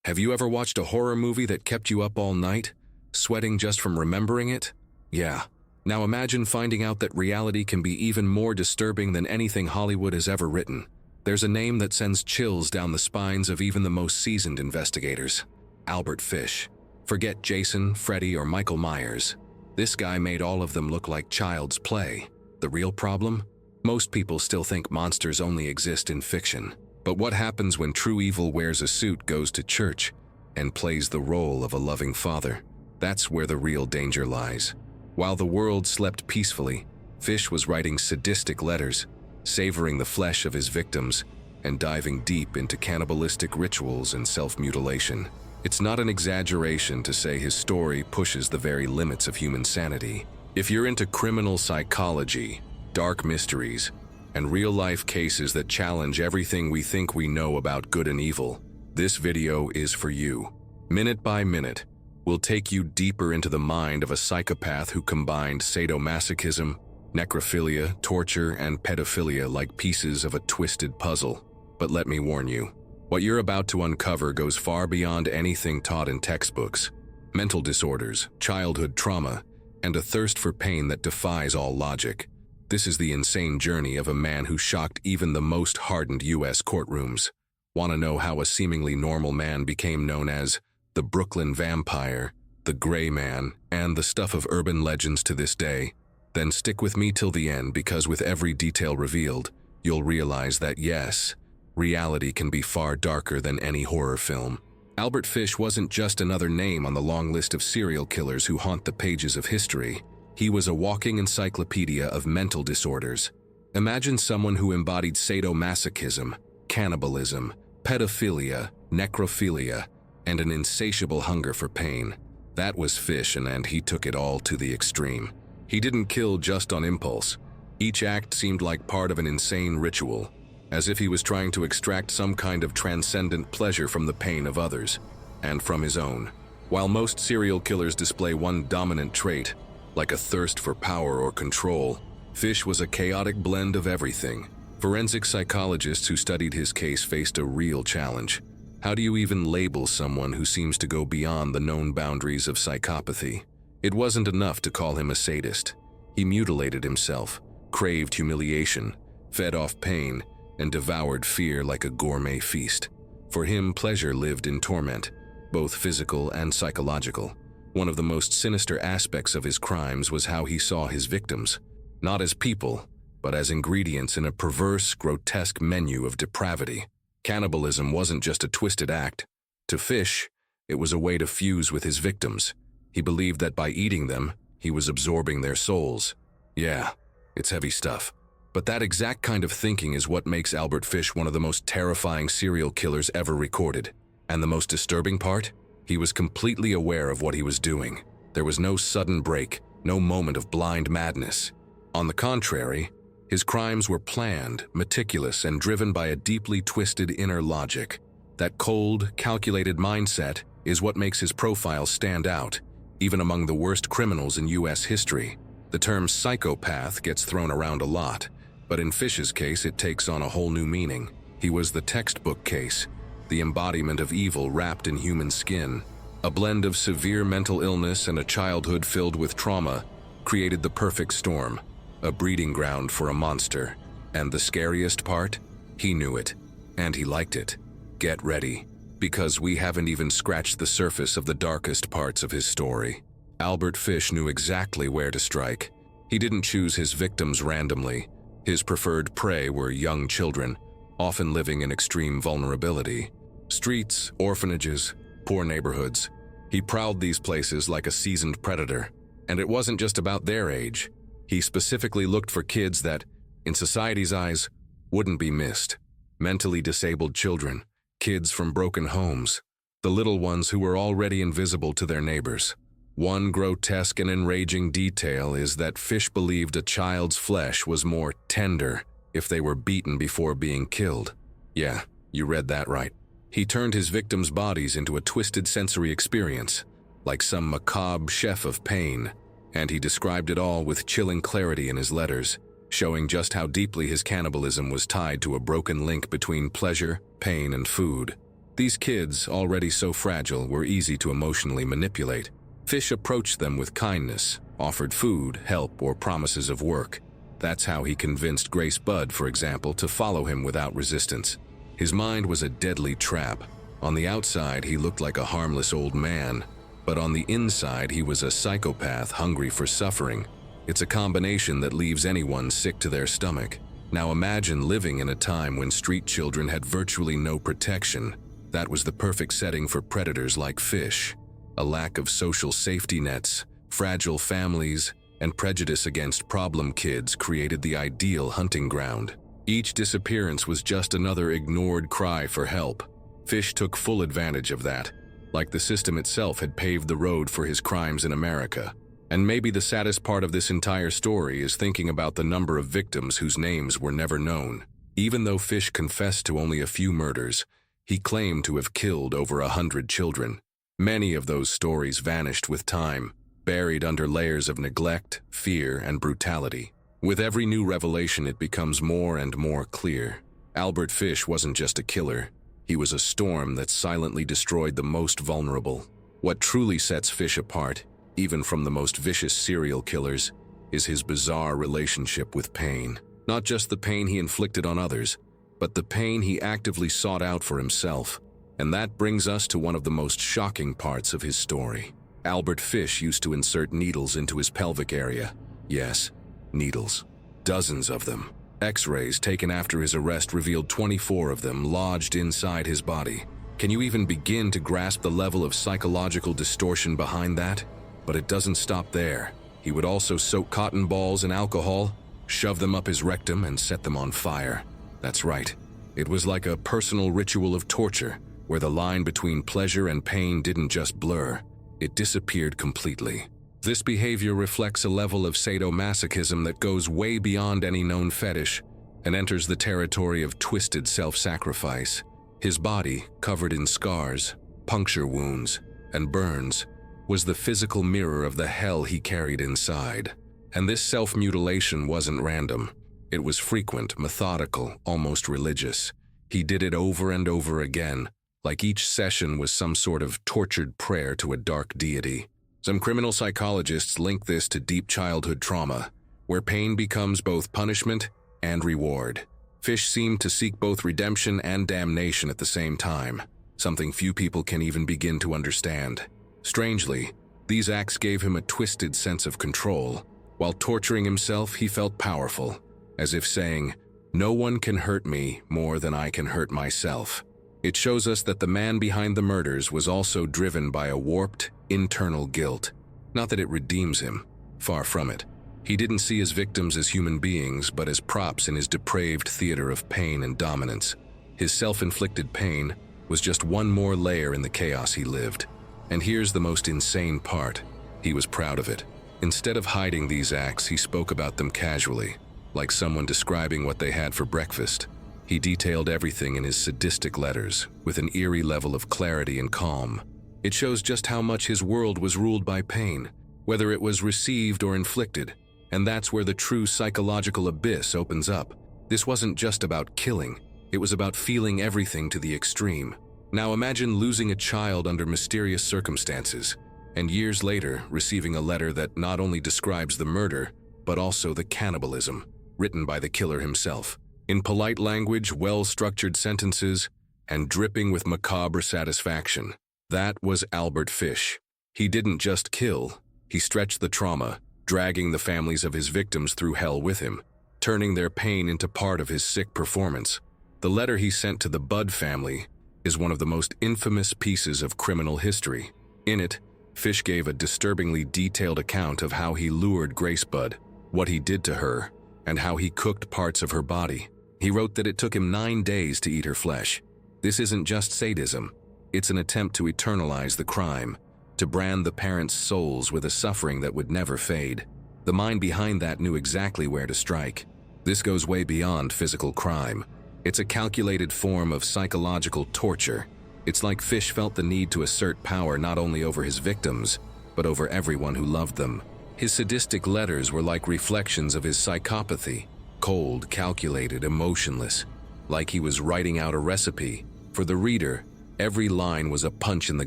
Have you ever watched a horror movie that kept you up all night, sweating just from remembering it? Yeah. Now imagine finding out that reality can be even more disturbing than anything Hollywood has ever written. There's a name that sends chills down the spines of even the most seasoned investigators. Albert Fish. Forget Jason, Freddy, or Michael Myers. This guy made all of them look like child's play. The real problem? Most people still think monsters only exist in fiction. But what happens when true evil wears a suit, goes to church, and plays the role of a loving father? That's where the real danger lies. While the world slept peacefully, Fish was writing sadistic letters, savoring the flesh of his victims, and diving deep into cannibalistic rituals and self-mutilation. It's not an exaggeration to say his story pushes the very limits of human sanity. If you're into criminal psychology, dark mysteries, and real-life cases that challenge everything we think we know about good and evil, this video is for you. Minute by minute, we'll take you deeper into the mind of a psychopath who combined sadomasochism, necrophilia, torture, and pedophilia like pieces of a twisted puzzle. But let me warn you, what you're about to uncover goes far beyond anything taught in textbooks. Mental disorders, childhood trauma, and a thirst for pain that defies all logic. This is the insane journey of a man who shocked even the most hardened US courtrooms. Want to know how a seemingly normal man became known as the Brooklyn Vampire, the Gray Man, and the stuff of urban legends to this day? Then stick with me till the end, because with every detail revealed, you'll realize that yes, reality can be far darker than any horror film. Albert Fish wasn't just another name on the long list of serial killers who haunt the pages of history. He was a walking encyclopedia of mental disorders. Imagine someone who embodied sadomasochism, cannibalism, pedophilia, necrophilia, and an insatiable hunger for pain. That was Fish, and he took it all to the extreme. He didn't kill just on impulse. Each act seemed like part of an insane ritual, as if he was trying to extract some kind of transcendent pleasure from the pain of others, and from his own. While most serial killers display one dominant trait, like a thirst for power or control, Fish was a chaotic blend of everything. Forensic psychologists who studied his case faced a real challenge. How do you even label someone who seems to go beyond the known boundaries of psychopathy? It wasn't enough to call him a sadist. He mutilated himself, craved humiliation, fed off pain, and devoured fear like a gourmet feast. For him, pleasure lived in torment, both physical and psychological. One of the most sinister aspects of his crimes was how he saw his victims, not as people, but as ingredients in a perverse, grotesque menu of depravity. Cannibalism wasn't just a twisted act. To Fish, it was a way to fuse with his victims. He believed that by eating them, he was absorbing their souls. Yeah, it's heavy stuff. But that exact kind of thinking is what makes Albert Fish one of the most terrifying serial killers ever recorded. And the most disturbing part? He was completely aware of what he was doing. There was no sudden break, no moment of blind madness. On the contrary, his crimes were planned, meticulous, and driven by a deeply twisted inner logic. That cold, calculated mindset is what makes his profile stand out, even among the worst criminals in US history. The term psychopath gets thrown around a lot, but in Fish's case it takes on a whole new meaning. He was the textbook case, the embodiment of evil wrapped in human skin. A blend of severe mental illness and a childhood filled with trauma created the perfect storm, a breeding ground for a monster. And the scariest part? He knew it, and he liked it. Get ready, because we haven't even scratched the surface of the darkest parts of his story. Albert Fish knew exactly where to strike. He didn't choose his victims randomly. His preferred prey were young children, often living in extreme vulnerability. Streets, orphanages, poor neighborhoods. He prowled these places like a seasoned predator. And it wasn't just about their age. He specifically looked for kids that, in society's eyes, wouldn't be missed. Mentally disabled children, kids from broken homes, the little ones who were already invisible to their neighbors. One grotesque and enraging detail is that Fish believed a child's flesh was more tender if they were beaten before being killed. Yeah, you read that right. He turned his victims' bodies into a twisted sensory experience, like some macabre chef of pain, and he described it all with chilling clarity in his letters, showing just how deeply his cannibalism was tied to a broken link between pleasure, pain, and food. These kids, already so fragile, were easy to emotionally manipulate. Fish approached them with kindness, offered food, help, or promises of work. That's how he convinced Grace Budd, for example, to follow him without resistance. His mind was a deadly trap. On the outside, he looked like a harmless old man, but on the inside, he was a psychopath hungry for suffering. It's a combination that leaves anyone sick to their stomach. Now imagine living in a time when street children had virtually no protection. That was the perfect setting for predators like Fish. A lack of social safety nets, fragile families, and prejudice against problem kids created the ideal hunting ground. Each disappearance was just another ignored cry for help. Fish took full advantage of that, like the system itself had paved the road for his crimes in America. And maybe the saddest part of this entire story is thinking about the number of victims whose names were never known. Even though Fish confessed to only a few murders, he claimed to have killed over 100 children. Many of those stories vanished with time, buried under layers of neglect, fear, and brutality. With every new revelation, it becomes more and more clear. Albert Fish wasn't just a killer. He was a storm that silently destroyed the most vulnerable. What truly sets Fish apart, even from the most vicious serial killers, is his bizarre relationship with pain. Not just the pain he inflicted on others, but the pain he actively sought out for himself. And that brings us to one of the most shocking parts of his story. Albert Fish used to insert needles into his pelvic area. Yes, needles. Dozens of them. X-rays taken after his arrest revealed 24 of them lodged inside his body. Can you even begin to grasp the level of psychological distortion behind that? But it doesn't stop there. He would also soak cotton balls in alcohol, shove them up his rectum, and set them on fire. That's right. It was like a personal ritual of torture, where the line between pleasure and pain didn't just blur, it disappeared completely. This behavior reflects a level of sadomasochism that goes way beyond any known fetish and enters the territory of twisted self-sacrifice. His body, covered in scars, puncture wounds, and burns, was the physical mirror of the hell he carried inside. And this self-mutilation wasn't random. It was frequent, methodical, almost religious. He did it over and over again, like each session was some sort of tortured prayer to a dark deity. Some criminal psychologists link this to deep childhood trauma, where pain becomes both punishment and reward. Fish seemed to seek both redemption and damnation at the same time, something few people can even begin to understand. Strangely, these acts gave him a twisted sense of control. While torturing himself, he felt powerful, as if saying, "No one can hurt me more than I can hurt myself." It shows us that the man behind the murders was also driven by a warped, internal guilt. Not that it redeems him, far from it. He didn't see his victims as human beings, but as props in his depraved theater of pain and dominance. His self-inflicted pain was just one more layer in the chaos he lived. And here's the most insane part. He was proud of it. Instead of hiding these acts, he spoke about them casually, like someone describing what they had for breakfast. He detailed everything in his sadistic letters, with an eerie level of clarity and calm. It shows just how much his world was ruled by pain, whether it was received or inflicted. And that's where the true psychological abyss opens up. This wasn't just about killing. It was about feeling everything to the extreme. Now imagine losing a child under mysterious circumstances, and years later receiving a letter that not only describes the murder, but also the cannibalism, written by the killer himself. In polite language, well-structured sentences, and dripping with macabre satisfaction. That was Albert Fish. He didn't just kill, he stretched the trauma, dragging the families of his victims through hell with him, turning their pain into part of his sick performance. The letter he sent to the Budd family is one of the most infamous pieces of criminal history. In it, Fish gave a disturbingly detailed account of how he lured Grace Budd, what he did to her, and how he cooked parts of her body. He wrote that it took him 9 days to eat her flesh. This isn't just sadism. It's an attempt to eternalize the crime, to brand the parents' souls with a suffering that would never fade. The mind behind that knew exactly where to strike. This goes way beyond physical crime. It's a calculated form of psychological torture. It's like Fish felt the need to assert power not only over his victims, but over everyone who loved them. His sadistic letters were like reflections of his psychopathy, cold, calculated, emotionless, like he was writing out a recipe. For the reader, Every line was a punch in the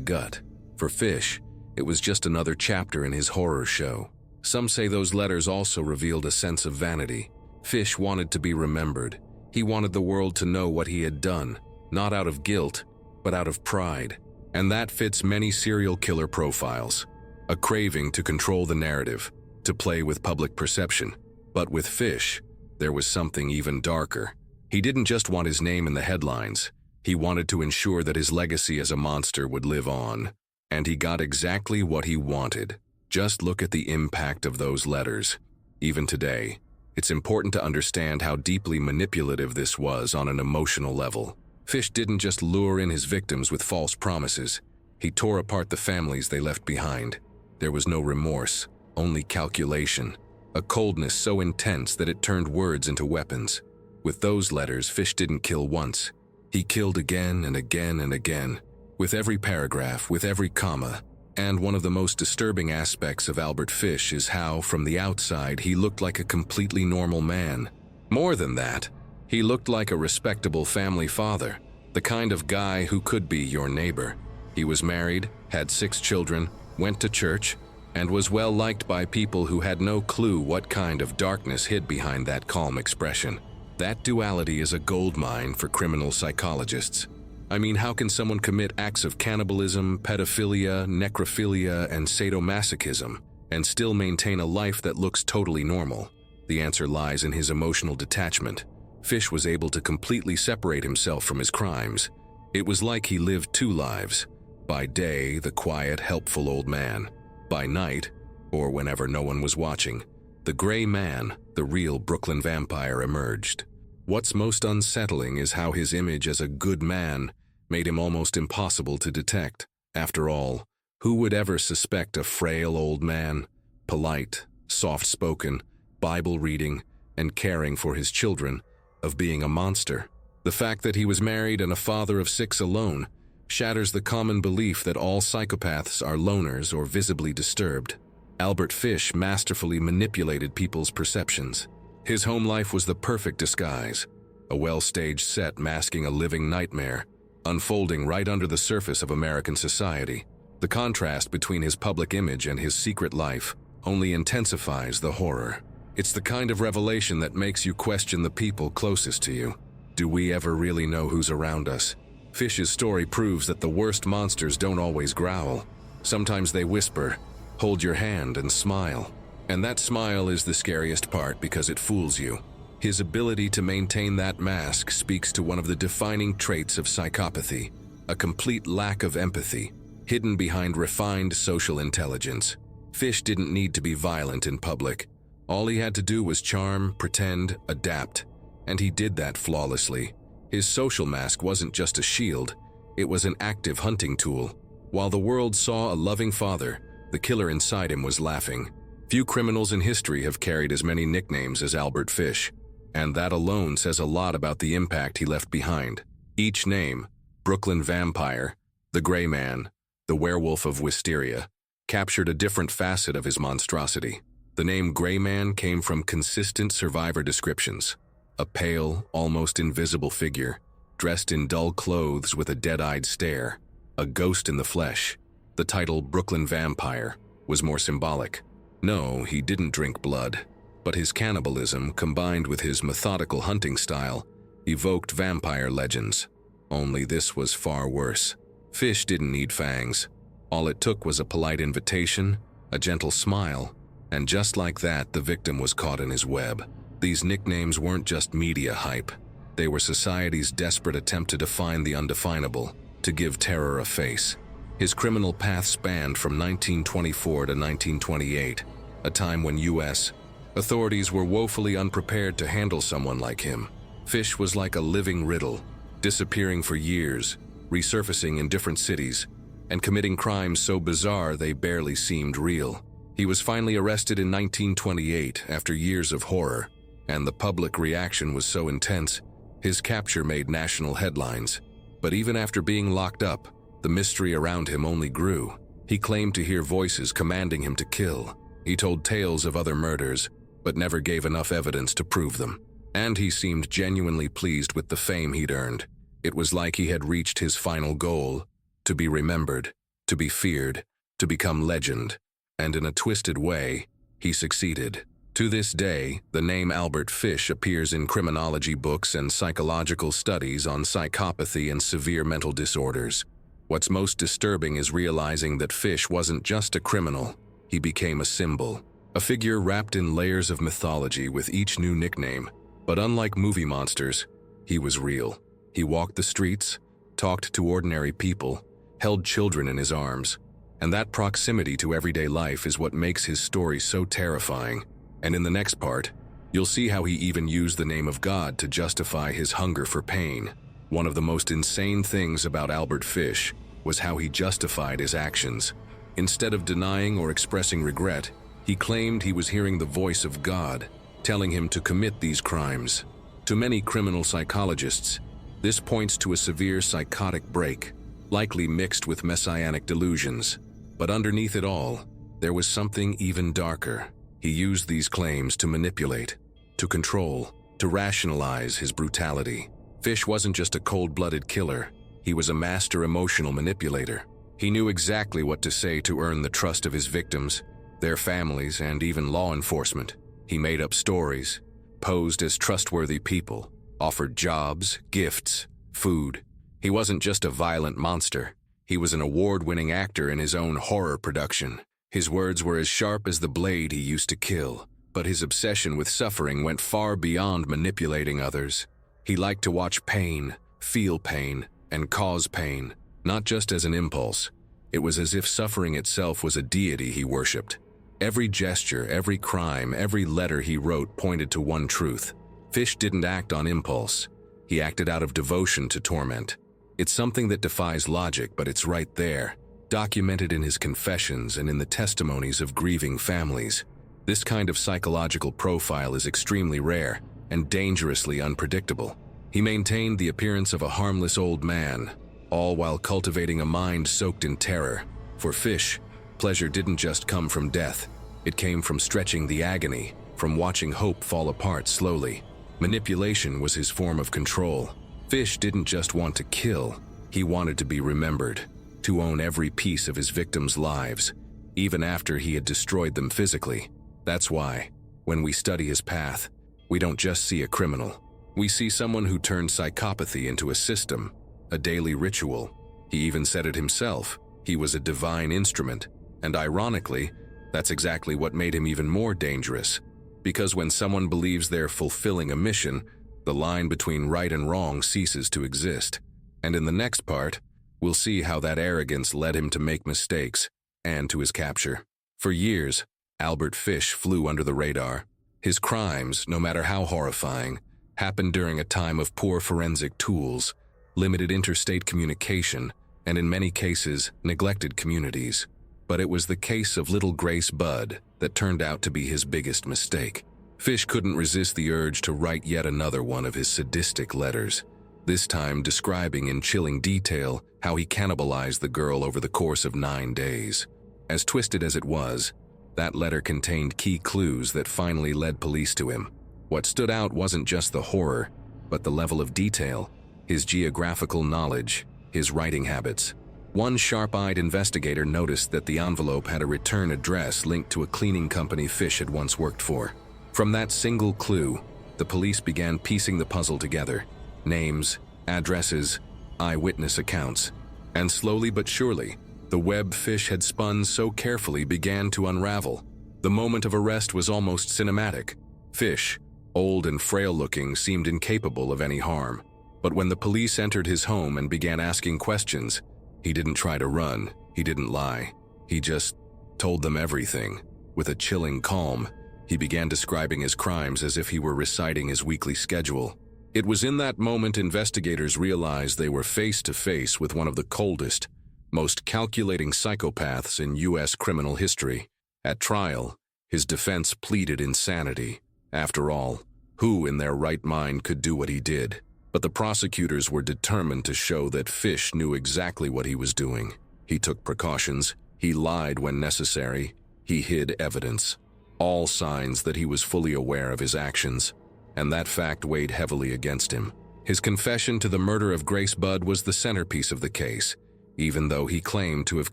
gut. For Fish, it was just another chapter in his horror show. Some say those letters also revealed a sense of vanity. Fish wanted to be remembered. He wanted the world to know what he had done, not out of guilt, but out of pride. And that fits many serial killer profiles. A craving to control the narrative, to play with public perception. But with Fish, there was something even darker. He didn't just want his name in the headlines. He wanted to ensure that his legacy as a monster would live on. And he got exactly what he wanted. Just look at the impact of those letters. Even today, it's important to understand how deeply manipulative this was on an emotional level. Fish didn't just lure in his victims with false promises. He tore apart the families they left behind. There was no remorse, only calculation. A coldness so intense that it turned words into weapons. With those letters, Fish didn't kill once. He killed again and again and again. With every paragraph, with every comma. And one of the most disturbing aspects of Albert Fish is how, from the outside, he looked like a completely normal man. More than that, he looked like a respectable family father, the kind of guy who could be your neighbor. He was married, had 6 children, went to church, and was well liked by people who had no clue what kind of darkness hid behind that calm expression. That duality is a goldmine for criminal psychologists. I mean, how can someone commit acts of cannibalism, pedophilia, necrophilia, and sadomasochism, and still maintain a life that looks totally normal? The answer lies in his emotional detachment. Fish was able to completely separate himself from his crimes. It was like he lived 2 lives. By day, the quiet, helpful old man. By night, or whenever no one was watching, the gray man, the real Brooklyn vampire, emerged. What's most unsettling is how his image as a good man made him almost impossible to detect. After all, who would ever suspect a frail old man, polite, soft-spoken, Bible-reading, and caring for his children, of being a monster? The fact that he was married and a father of 6 alone shatters the common belief that all psychopaths are loners or visibly disturbed. Albert Fish masterfully manipulated people's perceptions. His home life was the perfect disguise, a well-staged set masking a living nightmare, unfolding right under the surface of American society. The contrast between his public image and his secret life only intensifies the horror. It's the kind of revelation that makes you question the people closest to you. Do we ever really know who's around us? Fish's story proves that the worst monsters don't always growl. Sometimes they whisper, hold your hand, and smile. And that smile is the scariest part because it fools you. His ability to maintain that mask speaks to one of the defining traits of psychopathy, a complete lack of empathy, hidden behind refined social intelligence. Fish didn't need to be violent in public. All he had to do was charm, pretend, adapt, and he did that flawlessly. His social mask wasn't just a shield, it was an active hunting tool. While the world saw a loving father, the killer inside him was laughing. Few criminals in history have carried as many nicknames as Albert Fish, and that alone says a lot about the impact he left behind. Each name, Brooklyn Vampire, the Gray Man, the Werewolf of Wisteria, captured a different facet of his monstrosity. The name Gray Man came from consistent survivor descriptions. A pale, almost invisible figure, dressed in dull clothes with a dead-eyed stare, a ghost in the flesh. The title Brooklyn Vampire was more symbolic. No, he didn't drink blood, but his cannibalism, combined with his methodical hunting style, evoked vampire legends. Only this was far worse. Fish didn't need fangs. All it took was a polite invitation, a gentle smile, and just like that, the victim was caught in his web. These nicknames weren't just media hype. They were society's desperate attempt to define the undefinable, to give terror a face. His criminal path spanned from 1924 to 1928, a time when U.S. authorities were woefully unprepared to handle someone like him. Fish was like a living riddle, disappearing for years, resurfacing in different cities, and committing crimes so bizarre they barely seemed real. He was finally arrested in 1928 after years of horror, and the public reaction was so intense, his capture made national headlines. But even after being locked up, the mystery around him only grew. He claimed to hear voices commanding him to kill. He told tales of other murders, but never gave enough evidence to prove them. And he seemed genuinely pleased with the fame he'd earned. It was like he had reached his final goal, to be remembered, to be feared, to become legend. And in a twisted way, he succeeded. To this day, the name Albert Fish appears in criminology books and psychological studies on psychopathy and severe mental disorders. What's most disturbing is realizing that Fish wasn't just a criminal. He became a symbol, a figure wrapped in layers of mythology with each new nickname. But unlike movie monsters, he was real. He walked the streets, talked to ordinary people, held children in his arms. And that proximity to everyday life is what makes his story so terrifying. And in the next part, you'll see how he even used the name of God to justify his hunger for pain. One of the most insane things about Albert Fish was how he justified his actions. Instead of denying or expressing regret, he claimed he was hearing the voice of God, telling him to commit these crimes. To many criminal psychologists, this points to a severe psychotic break, likely mixed with messianic delusions. But underneath it all, there was something even darker. He used these claims to manipulate, to control, to rationalize his brutality. Fish wasn't just a cold-blooded killer. He was a master emotional manipulator. He knew exactly what to say to earn the trust of his victims, their families, and even law enforcement. He made up stories, posed as trustworthy people, offered jobs, gifts, food. He wasn't just a violent monster. He was an award-winning actor in his own horror production. His words were as sharp as the blade he used to kill, but his obsession with suffering went far beyond manipulating others. He liked to watch pain, feel pain, and cause pain, not just as an impulse. It was as if suffering itself was a deity he worshipped. Every gesture, every crime, every letter he wrote pointed to one truth. Fish didn't act on impulse. He acted out of devotion to torment. It's something that defies logic, but it's right there, documented in his confessions and in the testimonies of grieving families. This kind of psychological profile is extremely rare and dangerously unpredictable. He maintained the appearance of a harmless old man, all while cultivating a mind soaked in terror. For Fish, pleasure didn't just come from death. It came from stretching the agony, from watching hope fall apart slowly. Manipulation was his form of control. Fish didn't just want to kill, he wanted to be remembered, to own every piece of his victims' lives, even after he had destroyed them physically. That's why, when we study his path, we don't just see a criminal. We see someone who turned psychopathy into a system, a daily ritual. He even said it himself. He was a divine instrument. And ironically, that's exactly what made him even more dangerous. Because when someone believes they're fulfilling a mission, the line between right and wrong ceases to exist. And in the next part, we'll see how that arrogance led him to make mistakes, and to his capture. For years, Albert Fish flew under the radar. His crimes, no matter how horrifying, happened during a time of poor forensic tools, limited interstate communication, and in many cases, neglected communities. But it was the case of little Grace Budd that turned out to be his biggest mistake. Fish couldn't resist the urge to write yet another one of his sadistic letters, this time describing in chilling detail how he cannibalized the girl over the course of 9 days. As twisted as it was, that letter contained key clues that finally led police to him. What stood out wasn't just the horror, but the level of detail, his geographical knowledge, his writing habits. One sharp-eyed investigator noticed that the envelope had a return address linked to a cleaning company Fish had once worked for. From that single clue, the police began piecing the puzzle together. Names, addresses, eyewitness accounts. And slowly but surely, the web Fish had spun so carefully began to unravel. The moment of arrest was almost cinematic. Fish, old and frail-looking, seemed incapable of any harm. But when the police entered his home and began asking questions, he didn't try to run, he didn't lie. He just told them everything. With a chilling calm, he began describing his crimes as if he were reciting his weekly schedule. It was in that moment investigators realized they were face to face with one of the coldest, most calculating psychopaths in U.S. criminal history. At trial, his defense pleaded insanity. After all, who in their right mind could do what he did? But the prosecutors were determined to show that Fish knew exactly what he was doing. He took precautions, he lied when necessary, he hid evidence. All signs that he was fully aware of his actions, and that fact weighed heavily against him. His confession to the murder of Grace Budd was the centerpiece of the case, even though he claimed to have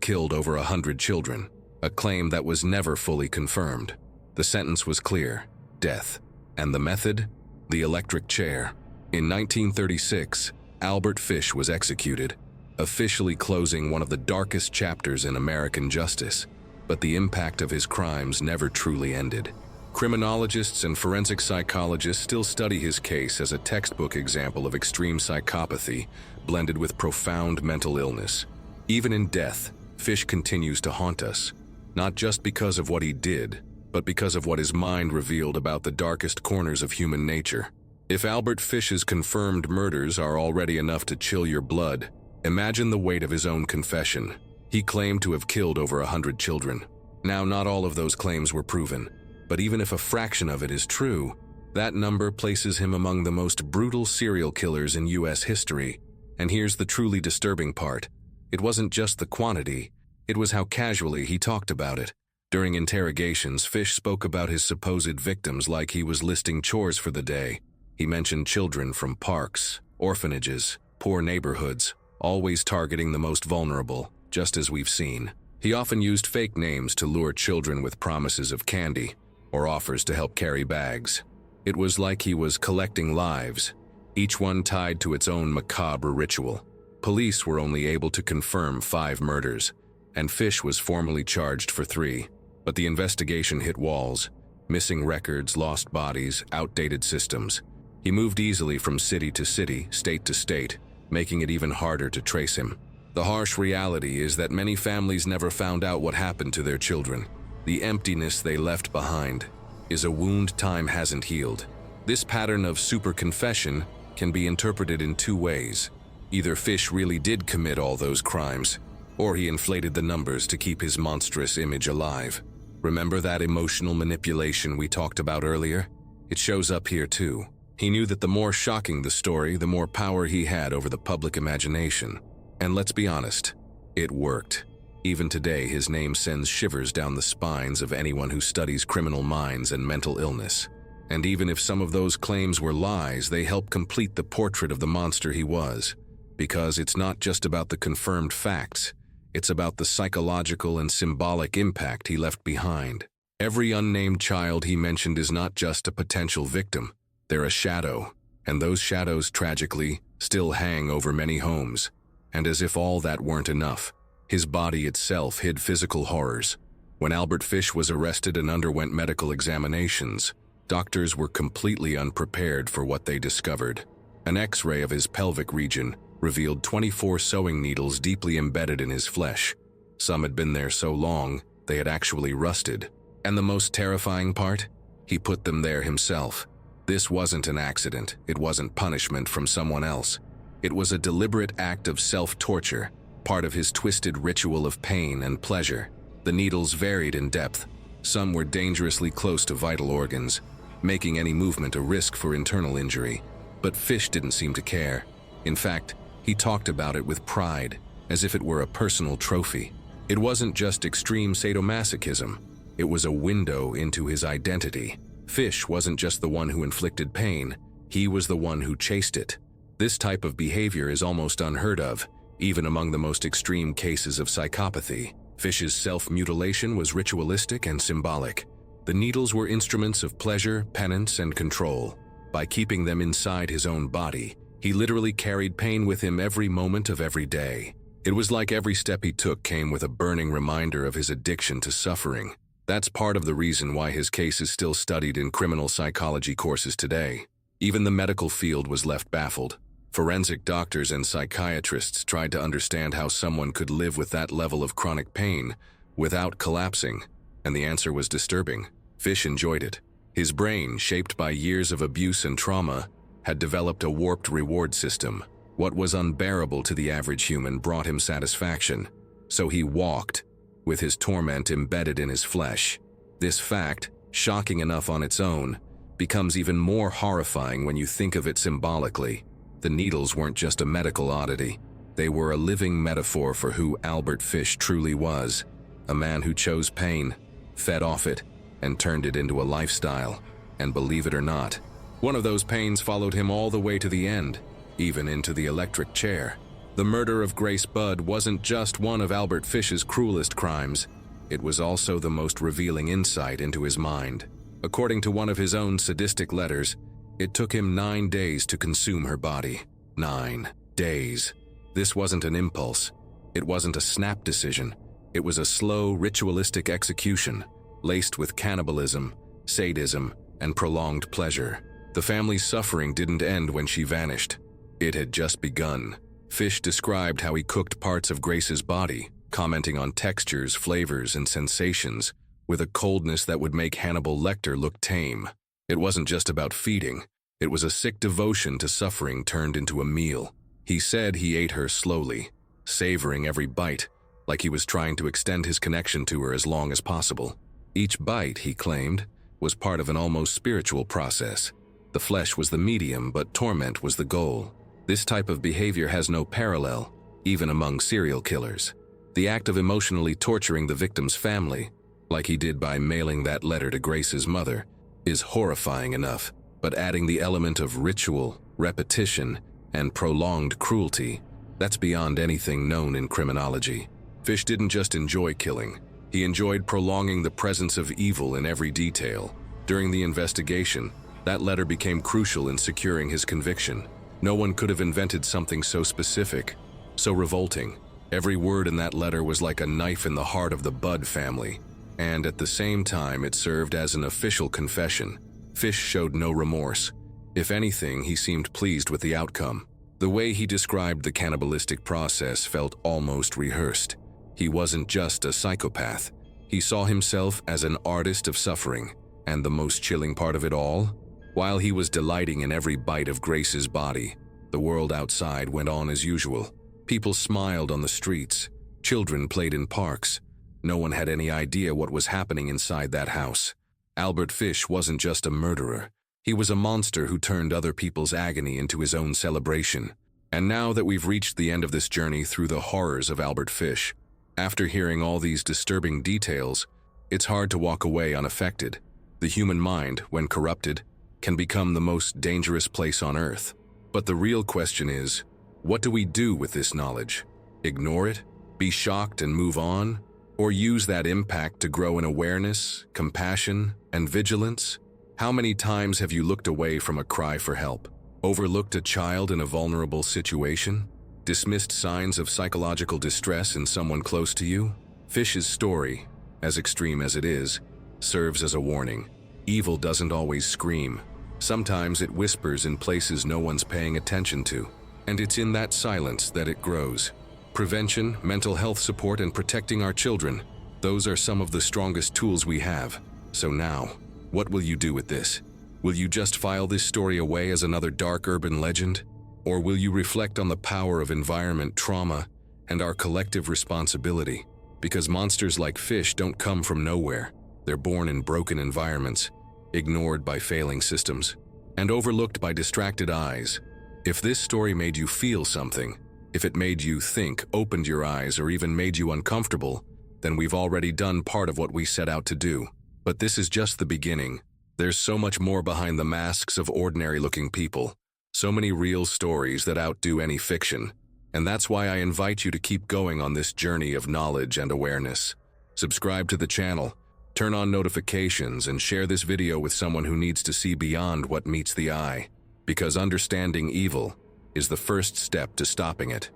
killed over 100 children, a claim that was never fully confirmed. The sentence was clear: death. And the method? The electric chair. In 1936, Albert Fish was executed, officially closing one of the darkest chapters in American justice. But the impact of his crimes never truly ended. Criminologists and forensic psychologists still study his case as a textbook example of extreme psychopathy blended with profound mental illness. Even in death, Fish continues to haunt us, not just because of what he did, but because of what his mind revealed about the darkest corners of human nature. If Albert Fish's confirmed murders are already enough to chill your blood, imagine the weight of his own confession. He claimed to have killed over 100 children. Now, not all of those claims were proven, but even if a fraction of it is true, that number places him among the most brutal serial killers in U.S. history. And here's the truly disturbing part. It wasn't just the quantity, it was how casually he talked about it. During interrogations, Fish spoke about his supposed victims like he was listing chores for the day. He mentioned children from parks, orphanages, poor neighborhoods, always targeting the most vulnerable, just as we've seen. He often used fake names to lure children with promises of candy or offers to help carry bags. It was like he was collecting lives, each one tied to its own macabre ritual. Police were only able to confirm 5 murders, and Fish was formally charged for 3. But the investigation hit walls: missing records, lost bodies, outdated systems. He moved easily from city to city, state to state, making it even harder to trace him. The harsh reality is that many families never found out what happened to their children. The emptiness they left behind is a wound time hasn't healed. This pattern of super-confession can be interpreted in 2 ways. Either Fish really did commit all those crimes, or he inflated the numbers to keep his monstrous image alive. Remember that emotional manipulation we talked about earlier? It shows up here too. He knew that the more shocking the story, the more power he had over the public imagination. And let's be honest, it worked. Even today, his name sends shivers down the spines of anyone who studies criminal minds and mental illness. And even if some of those claims were lies, they help complete the portrait of the monster he was. Because it's not just about the confirmed facts, it's about the psychological and symbolic impact he left behind. Every unnamed child he mentioned is not just a potential victim, they're a shadow. And those shadows, tragically, still hang over many homes. And as if all that weren't enough, his body itself hid physical horrors. When Albert Fish was arrested and underwent medical examinations, doctors were completely unprepared for what they discovered. An X-ray of his pelvic region revealed 24 sewing needles deeply embedded in his flesh. Some had been there so long, they had actually rusted. And the most terrifying part? He put them there himself. This wasn't an accident. It wasn't punishment from someone else. It was a deliberate act of self-torture, part of his twisted ritual of pain and pleasure. The needles varied in depth. Some were dangerously close to vital organs, making any movement a risk for internal injury. But Fish didn't seem to care. In fact, he talked about it with pride, as if it were a personal trophy. It wasn't just extreme sadomasochism. It was a window into his identity. Fish wasn't just the one who inflicted pain, he was the one who chased it. This type of behavior is almost unheard of, even among the most extreme cases of psychopathy. Fish's self-mutilation was ritualistic and symbolic. The needles were instruments of pleasure, penance, and control. By keeping them inside his own body, he literally carried pain with him every moment of every day. It was like every step he took came with a burning reminder of his addiction to suffering. That's part of the reason why his case is still studied in criminal psychology courses today. Even the medical field was left baffled. Forensic doctors and psychiatrists tried to understand how someone could live with that level of chronic pain without collapsing, and the answer was disturbing. Fish enjoyed it. His brain, shaped by years of abuse and trauma, had developed a warped reward system. What was unbearable to the average human brought him satisfaction. So he walked, with his torment embedded in his flesh. This fact, shocking enough on its own, becomes even more horrifying when you think of it symbolically. The needles weren't just a medical oddity. They were a living metaphor for who Albert Fish truly was. A man who chose pain, fed off it, and turned it into a lifestyle. And believe it or not, one of those pains followed him all the way to the end. even into the electric chair. The murder of Grace Budd wasn't just one of Albert Fish's cruelest crimes, it was also the most revealing insight into his mind. According to one of his own sadistic letters, it took him 9 days to consume her body. 9 days. This wasn't an impulse. It wasn't a snap decision. It was a slow, ritualistic execution, laced with cannibalism, sadism, and prolonged pleasure. The family's suffering didn't end when she vanished. It had just begun. Fish described how he cooked parts of Grace's body, commenting on textures, flavors, and sensations, with a coldness that would make Hannibal Lecter look tame. It wasn't just about feeding. It was a sick devotion to suffering turned into a meal. He said he ate her slowly, savoring every bite, like he was trying to extend his connection to her as long as possible. Each bite, he claimed, was part of an almost spiritual process. The flesh was the medium, but torment was the goal. This type of behavior has no parallel, even among serial killers. The act of emotionally torturing the victim's family, like he did by mailing that letter to Grace's mother, is horrifying enough, but adding the element of ritual, repetition, and prolonged cruelty, that's beyond anything known in criminology. Fish didn't just enjoy killing, he enjoyed prolonging the presence of evil in every detail. During the investigation, that letter became crucial in securing his conviction. No one could have invented something so specific, so revolting. Every word in that letter was like a knife in the heart of the Budd family, and at the same time it served as an official confession. Fish showed no remorse. If anything, he seemed pleased with the outcome. The way he described the cannibalistic process felt almost rehearsed. He wasn't just a psychopath. He saw himself as an artist of suffering, and the most chilling part of it all, while he was delighting in every bite of Grace's body, the world outside went on as usual. People smiled on the streets. Children played in parks. No one had any idea what was happening inside that house. Albert Fish wasn't just a murderer. He was a monster who turned other people's agony into his own celebration. And now that we've reached the end of this journey through the horrors of Albert Fish, after hearing all these disturbing details, it's hard to walk away unaffected. The human mind, when corrupted, can become the most dangerous place on earth. But the real question is, what do we do with this knowledge? Ignore it? Be shocked and move on? Or use that impact to grow in awareness, compassion, and vigilance? How many times have you looked away from a cry for help? Overlooked a child in a vulnerable situation? Dismissed signs of psychological distress in someone close to you? Fish's story, as extreme as it is, serves as a warning. Evil doesn't always scream. Sometimes it whispers in places no one's paying attention to. And it's in that silence that it grows. Prevention, mental health support, and protecting our children, those are some of the strongest tools we have. So now, what will you do with this? Will you just file this story away as another dark urban legend? Or will you reflect on the power of environment trauma and our collective responsibility? Because monsters like Fish don't come from nowhere. They're born in broken environments, ignored by failing systems, and overlooked by distracted eyes. If this story made you feel something, if it made you think, opened your eyes, or even made you uncomfortable, then we've already done part of what we set out to do. But this is just the beginning. There's so much more behind the masks of ordinary-looking people. So many real stories that outdo any fiction. And that's why I invite you to keep going on this journey of knowledge and awareness. Subscribe to the channel, turn on notifications, and share this video with someone who needs to see beyond what meets the eye. Because understanding evil is the first step to stopping it.